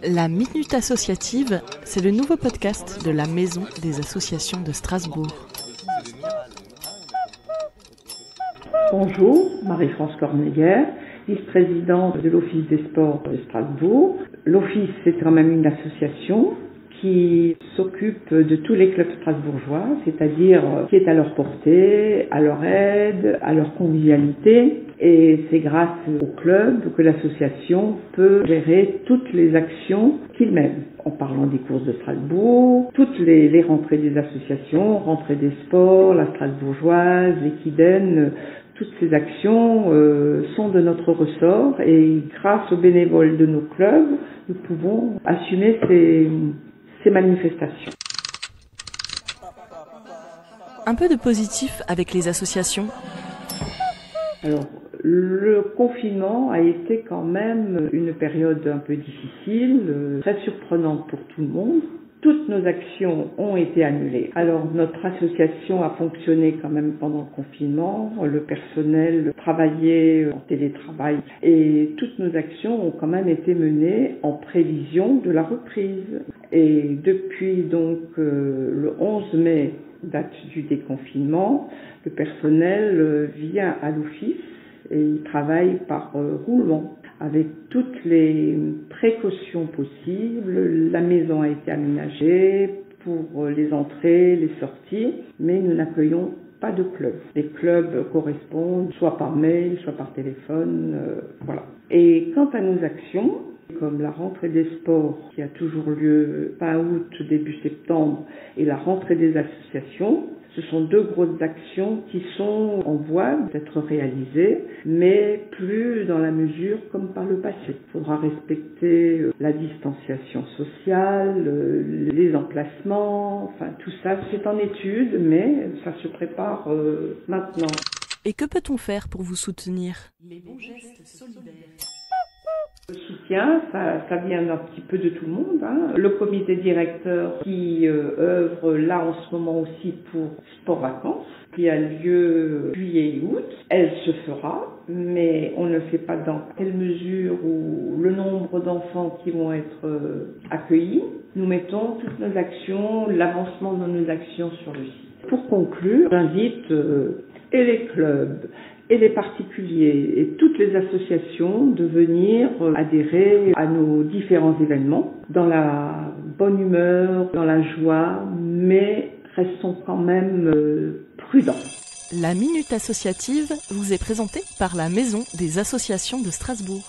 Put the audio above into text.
La Minute Associative, c'est le nouveau podcast de la Maison des Associations de Strasbourg. Bonjour, Marie-France Corneillère, vice-présidente de l'Office des sports de Strasbourg. L'Office, c'est quand même une association qui s'occupe de tous les clubs strasbourgeois, c'est-à-dire qui est à leur portée, à leur aide, à leur convivialité. Et c'est grâce au club que l'association peut gérer toutes les actions qu'il mène. En parlant des courses de Strasbourg, toutes les rentrées des associations, rentrée des sports, la strasbourgeoise, l'Equidène, toutes ces actions sont de notre ressort et grâce aux bénévoles de nos clubs, nous pouvons assumer ces manifestations. Un peu de positif avec les associations. Alors, le confinement a été quand même une période un peu difficile, très surprenante pour tout le monde. Toutes nos actions ont été annulées. Alors notre association a fonctionné quand même pendant le confinement. Le personnel travaillait en télétravail et toutes nos actions ont quand même été menées en prévision de la reprise. Et depuis donc le 11 mai, date du déconfinement, le personnel vient à l'office et il travaille par roulement avec toutes les précautions possibles. La maison a été aménagée pour les entrées, les sorties, mais nous n'accueillons pas de club. Les clubs correspondent soit par mail, soit par téléphone, voilà. Et quant à nos actions, comme la rentrée des sports qui a toujours lieu fin août, début septembre, et la rentrée des associations, ce sont deux grosses actions qui sont en voie d'être réalisées, mais plus dans la mesure comme par le passé. Il faudra respecter la distanciation sociale, les emplacements, enfin tout ça c'est en étude, mais ça se prépare maintenant. Et que peut-on faire pour vous soutenir ? Les bons gestes solidaires. Le soutien, ça vient un petit peu de tout le monde. Le comité directeur qui œuvre là en ce moment aussi pour Sport Vacances, qui a lieu juillet et août. Elle se fera, mais on ne sait pas dans quelle mesure ou le nombre d'enfants qui vont être accueillis. Nous mettons toutes nos actions, l'avancement de nos actions sur le site. Pour conclure, j'invite et les clubs, et les particuliers et toutes les associations de venir adhérer à nos différents événements dans la bonne humeur, dans la joie, mais restons quand même prudents. La Minute Associative vous est présentée par la Maison des Associations de Strasbourg.